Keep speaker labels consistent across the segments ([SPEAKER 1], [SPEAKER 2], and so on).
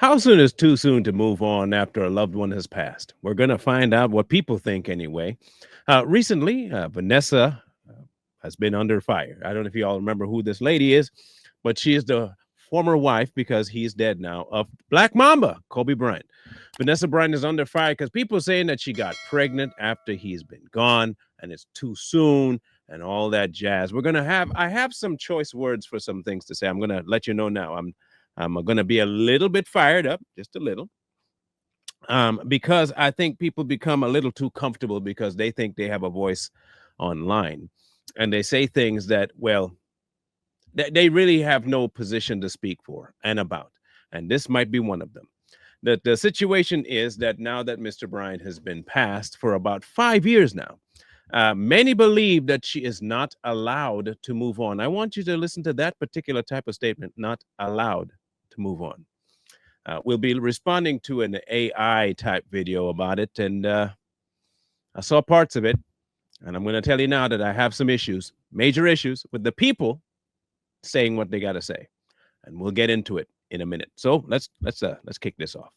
[SPEAKER 1] How soon is too soon to move on after a loved one has passed? We're going to find out what people think anyway. Recently, Vanessa has been under fire. I don't know if you all remember who this lady is, but she is the former wife, because he's dead now, of Black Mamba, Kobe Bryant. Vanessa Bryant is under fire because people are saying that she got pregnant after he's been gone and it's too soon and all that jazz. I have some choice words for some things to say. I'm going to let you know now. I'm going to be a little bit fired up, just a little, because I think people become a little too comfortable because they think they have a voice online, and they say things that, well, they really have no position to speak for and about. And this might be one of them. The situation is that now that Mr. Bryant has been passed for about 5 years now, many believe that she is not allowed to move on. I want you to listen to that particular type of statement: not allowed to move on. We'll be responding to an AI type video about it, and I saw parts of it, and I'm going to tell you now that I have some issues, major issues, with the people saying what they got to say, and we'll get into it in a minute. So let's kick this off.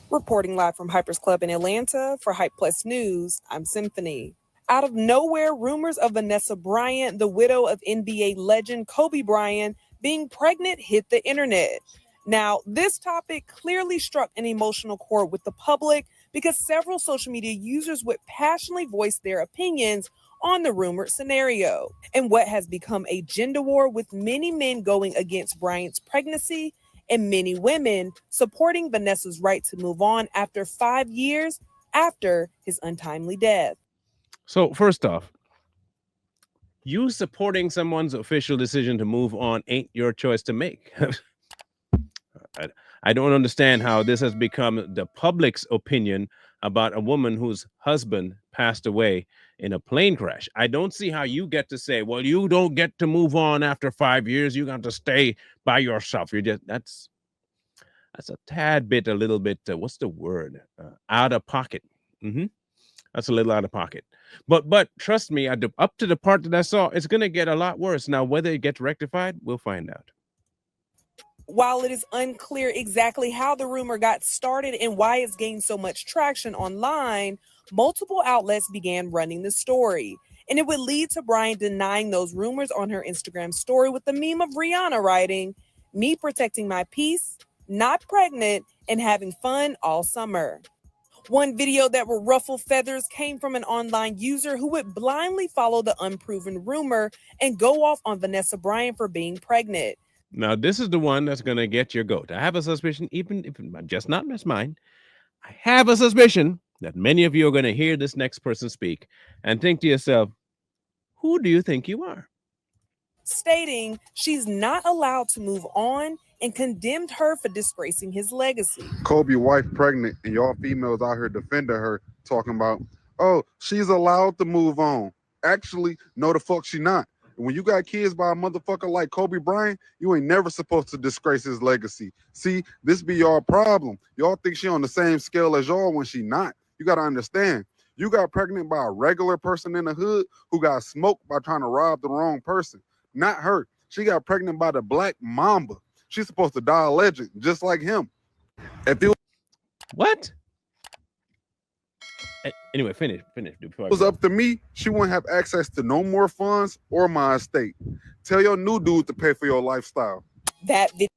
[SPEAKER 2] Reporting live from Hypers Club in Atlanta for Hype Plus News, I'm Symphony. Out of nowhere, rumors of Vanessa Bryant, the widow of NBA legend Kobe Bryant, being pregnant hit the internet. Now, this topic clearly struck an emotional chord with the public because several social media users would passionately voice their opinions on the rumored scenario. And what has become a gender war, with many men going against Bryant's pregnancy and many women supporting Vanessa's right to move on after 5 years after his untimely death.
[SPEAKER 1] So, first off, you supporting someone's official decision to move on ain't your choice to make. I, I don't understand how this has become the public's opinion about a woman whose husband passed away in a plane crash. I don't see how you get to say, well, you don't get to move on after 5 years. You got to stay by yourself. You're just, that's a tad bit, a little bit, what's the word? Out of pocket. Hmm. That's a little out of pocket. But trust me, up to the part that I saw, it's going to get a lot worse. Now, whether it gets rectified, we'll find out.
[SPEAKER 2] While it is unclear exactly how the rumor got started and why it's gained so much traction online, multiple outlets began running the story. And it would lead to Bryant denying those rumors on her Instagram story with the meme of Rihanna writing, "Me protecting my peace, not pregnant, and having fun all summer." One video that would ruffle feathers came from an online user who would blindly follow the unproven rumor and go off on Vanessa Bryant for being pregnant.
[SPEAKER 1] Now, this is the one that's going to get your goat. I have a suspicion, even if it's just not mine, I have a suspicion that many of you are going to hear this next person speak and think to yourself, who do you think you are?
[SPEAKER 2] Stating she's not allowed to move on and condemned her for disgracing his legacy.
[SPEAKER 3] Kobe wife pregnant and y'all females out here defending her, talking about, oh, she's allowed to move on. Actually, no, the fuck she not. When you got kids by a motherfucker like Kobe Bryant, you ain't never supposed to disgrace his legacy. See, this be y'all problem. Y'all think she on the same scale as y'all when she not. You got to understand. You got pregnant by a regular person in the hood who got smoked by trying to rob the wrong person. Not her. She got pregnant by the Black Mamba. She's supposed to die a legend, just like him. If it
[SPEAKER 1] What? Anyway, finish. Before
[SPEAKER 3] was up to me, she wouldn't have access to no more funds or my estate. Tell your new dude to pay for your lifestyle.
[SPEAKER 2] That video.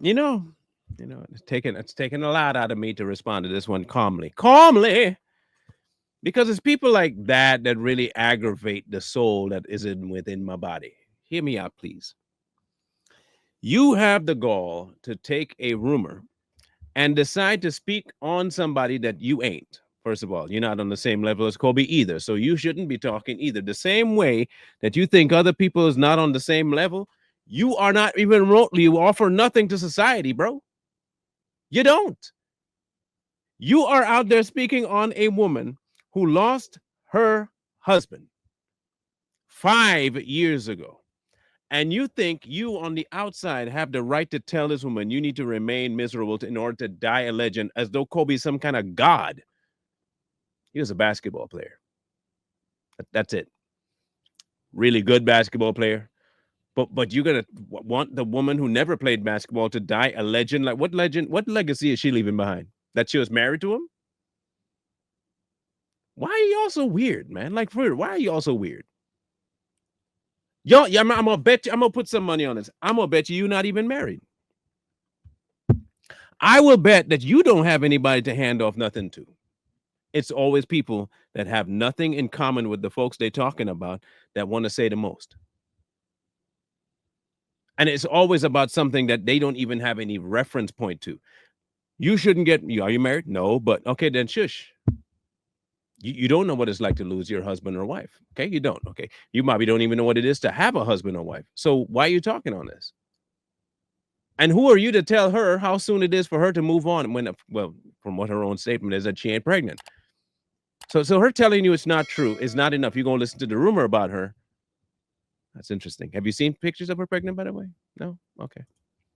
[SPEAKER 1] You know, it's taken a lot out of me to respond to this one calmly, because it's people like that that really aggravate the soul that is within my body. Hear me out, please. You have the gall to take a rumor and decide to speak on somebody that you ain't. First of all, you're not on the same level as Kobe either, so you shouldn't be talking either. The same way that you think other people is not on the same level, you are not even remotely. You offer nothing to society, bro. You don't. You are out there speaking on a woman who lost her husband 5 years ago. And you think you on the outside have the right to tell this woman you need to remain miserable in order to die a legend, as though Kobe's some kind of god. He was a basketball player. That's it. Really good basketball player. But you're gonna want the woman who never played basketball to die a legend? Like what legend? What legacy is she leaving behind? That she was married to him? Why are y'all so weird, man? Like for real, why are y'all so weird? Y'all, yeah, I'm gonna bet you. I'm gonna put some money on this. I'm gonna bet you're not even married. I will bet that you don't have anybody to hand off nothing to. It's always people that have nothing in common with the folks they're talking about that want to say the most. And it's always about something that they don't even have any reference point to. You shouldn't get you. Are you married? No, but okay, then shush. You don't know what it's like to lose your husband or wife. Okay, you don't. Okay, you probably don't even know what it is to have a husband or wife. So why are you talking on this? And who are you to tell her how soon it is for her to move on? When, well, from what her own statement is, that she ain't pregnant. So her telling you it's not true is not enough. You're gonna listen to the rumor about her. That's interesting. Have you seen pictures of her pregnant, by the way? No? Okay.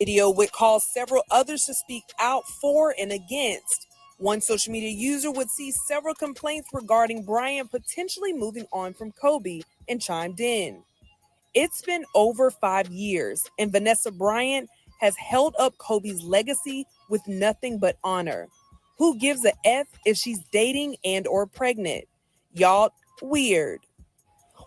[SPEAKER 2] Video would cause several others to speak out for and against. One social media user would see several complaints regarding Bryant potentially moving on from Kobe and chimed in. It's been over 5 years, and Vanessa Bryant has held up Kobe's legacy with nothing but honor. Who gives a F if she's dating and or pregnant? Y'all weird.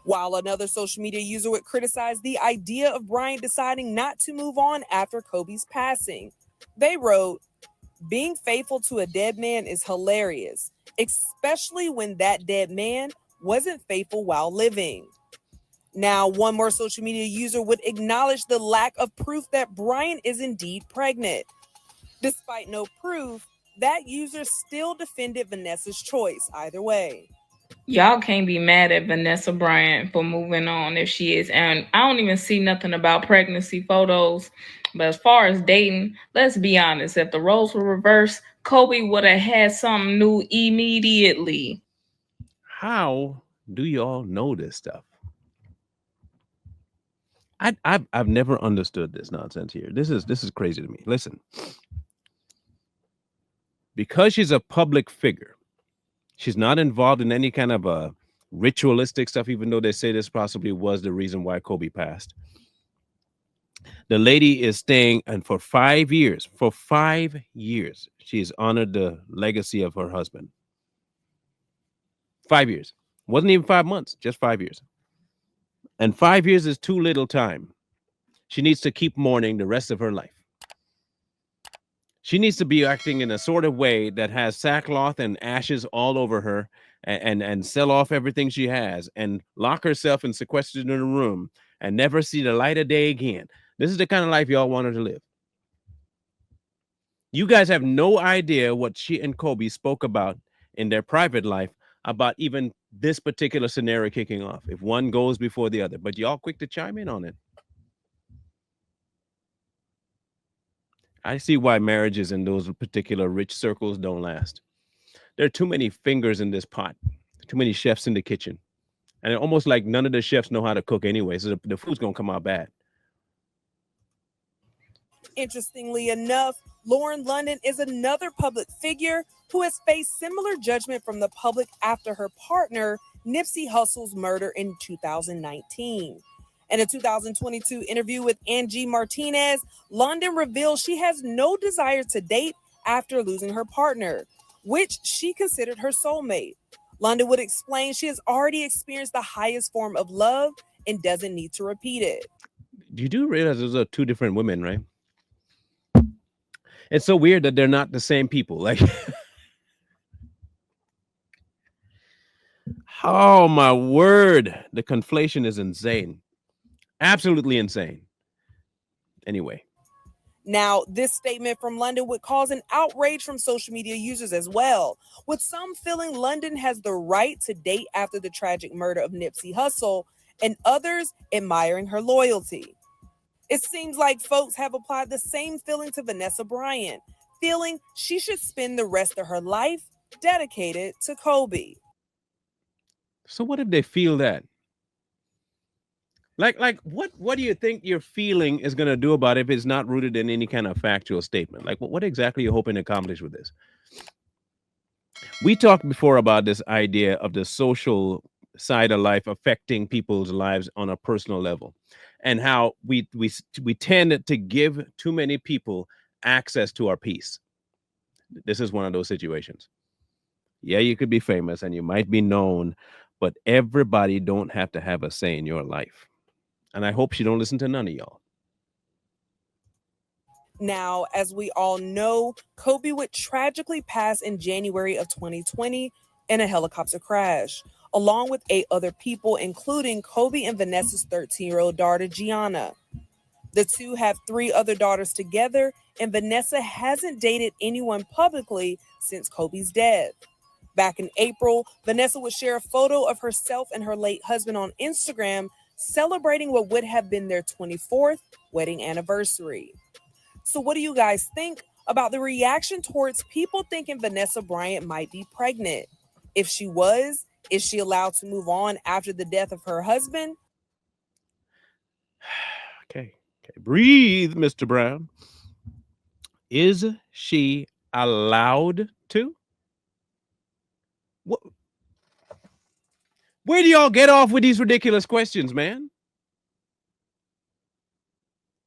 [SPEAKER 2] While another social media user would criticize the idea of Bryant deciding not to move on after Kobe's passing. They wrote, being faithful to a dead man is hilarious, especially when that dead man wasn't faithful while living. Now, one more social media user would acknowledge the lack of proof that Bryant is indeed pregnant. Despite no proof, that user still defended Vanessa's choice either way.
[SPEAKER 4] Y'all can't be mad at Vanessa Bryant for moving on if she is. And I don't even see nothing about pregnancy photos. But as far as dating, let's be honest. If the roles were reversed, Kobe would have had something new immediately.
[SPEAKER 1] How do y'all know this stuff? I've never understood this nonsense here. This is crazy to me. Listen, because she's a public figure, she's not involved in any kind of a ritualistic stuff, even though they say this possibly was the reason why Kobe passed. The lady is staying, and for 5 years, she has honored the legacy of her husband. 5 years. Wasn't even 5 months, just 5 years. And 5 years is too little time. She needs to keep mourning the rest of her life. She needs to be acting in a sort of way that has sackcloth and ashes all over her, and sell off everything she has and lock herself and sequestered in a room and never see the light of day again. This is the kind of life y'all want her to live. You guys have no idea what she and Kobe spoke about in their private life about even this particular scenario kicking off, if one goes before the other. But y'all quick to chime in on it. I see why marriages in those particular rich circles don't last. There are too many fingers in this pot, too many chefs in the kitchen. And it's almost like none of the chefs know how to cook anyway, so the food's going to come out bad.
[SPEAKER 2] Interestingly enough, Lauren London is another public figure who has faced similar judgment from the public after her partner, Nipsey Hussle's murder in 2019. In a 2022 interview with Angie Martinez, London revealed she has no desire to date after losing her partner, which she considered her soulmate. London would explain she has already experienced the highest form of love and doesn't need to repeat it.
[SPEAKER 1] You do realize those are two different women, right? It's so weird that they're not the same people. Like, oh my word, the conflation is insane. Absolutely insane. Anyway.
[SPEAKER 2] Now, this statement from London would cause an outrage from social media users as well, with some feeling London has the right to date after the tragic murder of Nipsey Hussle, and others admiring her loyalty. It seems like folks have applied the same feeling to Vanessa Bryant, feeling she should spend the rest of her life dedicated to Kobe.
[SPEAKER 1] So what if they feel that? Like what do you think your feeling is going to do about it if it's not rooted in any kind of factual statement? Like what exactly are you hoping to accomplish with this? We talked before about this idea of the social side of life affecting people's lives on a personal level, and how we tend to give too many people access to our peace. This is one of those situations. Yeah, you could be famous and you might be known, but everybody don't have to have a say in your life. And I hope she don't listen to none of y'all.
[SPEAKER 2] Now, as we all know, Kobe would tragically pass in January of 2020 in a helicopter crash, along with 8 other people, including Kobe and Vanessa's 13-year-old daughter, Gianna. The two have 3 other daughters together, and Vanessa hasn't dated anyone publicly since Kobe's death. Back in April, Vanessa would share a photo of herself and her late husband on Instagram, celebrating what would have been their 24th wedding anniversary. So, what do you guys think about the reaction towards people thinking Vanessa Bryant might be pregnant? If she was, is she allowed to move on after the death of her husband?
[SPEAKER 1] Okay. Okay. Breathe, Mr. Brown. Is she allowed to? What, where do y'all get off with these ridiculous questions, man?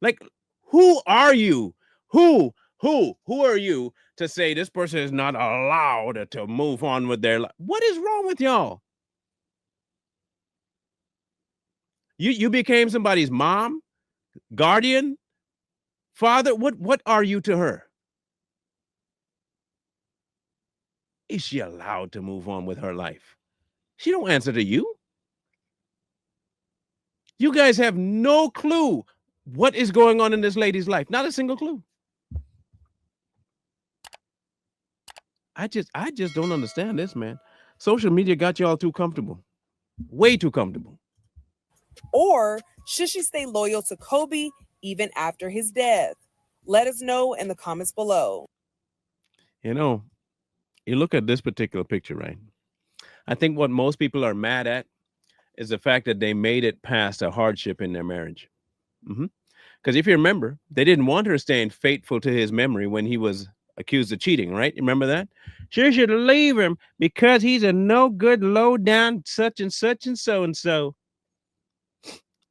[SPEAKER 1] Like, who are you? Who are you to say this person is not allowed to move on with their life? What is wrong with y'all? You became somebody's mom, guardian, father. What are you to her? Is she allowed to move on with her life? She don't answer to you. You guys have no clue what is going on in this lady's life. Not a single clue. I just don't understand this, man. Social media got y'all too comfortable. Way too comfortable.
[SPEAKER 2] Or should she stay loyal to Kobe even after his death? Let us know in the comments below.
[SPEAKER 1] You know, you look at this particular picture, right? I think what most people are mad at is the fact that they made it past a hardship in their marriage. Because if you remember, they didn't want her staying faithful to his memory when he was accused of cheating, right? You remember that? She should leave him because he's a no good, low down, such and such and so and so.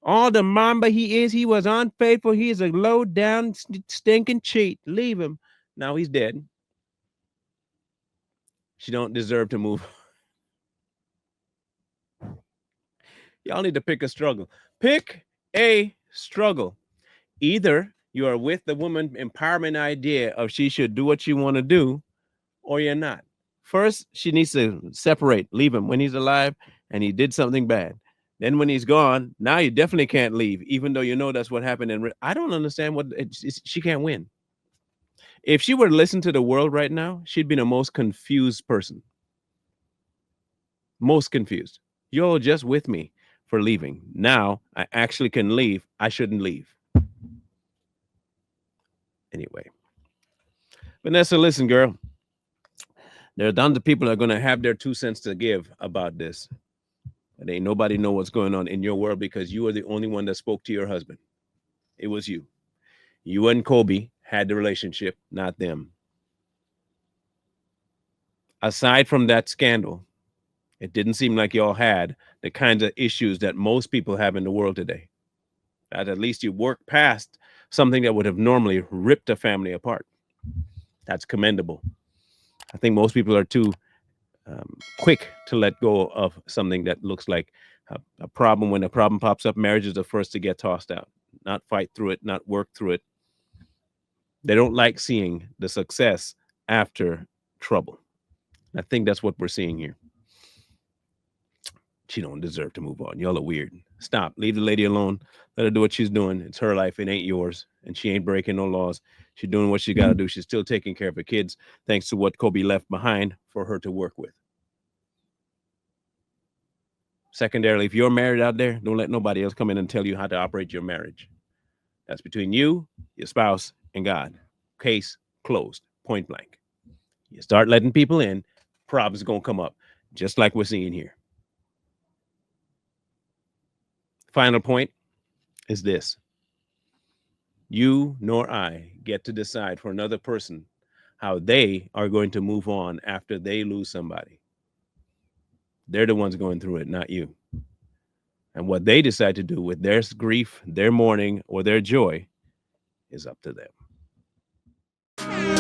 [SPEAKER 1] All the mamba he was unfaithful. He's a low down, stinking cheat. Leave him. Now he's dead. She don't deserve to move. Y'all need to pick a struggle. Pick a struggle. Either you are with the woman empowerment idea of she should do what she want to do, or you're not. First, she needs to separate, leave him when he's alive and he did something bad. Then when he's gone, now you definitely can't leave, even though you know that's what happened. And I don't understand she can't win. If she were to listen to the world right now, she'd be the most confused person. Most confused. You're just with me for leaving. Now I actually can leave. I shouldn't leave. Anyway, Vanessa, listen, girl. There are tons of people that are going to have their 2 cents to give about this. But ain't nobody know what's going on in your world because you are the only one that spoke to your husband. It was you. You and Kobe had the relationship, not them. Aside from that scandal, it didn't seem like y'all had the kinds of issues that most people have in the world today. That at least you worked past something that would have normally ripped a family apart. That's commendable. I think most people are too quick to let go of something that looks like a problem. When a problem pops up, marriage is the first to get tossed out, not fight through it, not work through it. They don't like seeing the success after trouble. I think that's what we're seeing here. She don't deserve to move on. Y'all are weird. Stop. Leave the lady alone. Let her do what she's doing. It's her life. It ain't yours. And she ain't breaking no laws. She's doing what she got to do. She's still taking care of her kids, thanks to what Kobe left behind for her to work with. Secondarily, if you're married out there, don't let nobody else come in and tell you how to operate your marriage. That's between you, your spouse, and God. Case closed. Point blank. You start letting people in, problems going to come up, just like we're seeing here. Final point is this. You nor I get to decide for another person how they are going to move on after they lose somebody. They're the ones going through it, not you. And what they decide to do with their grief, their mourning, or their joy is up to them.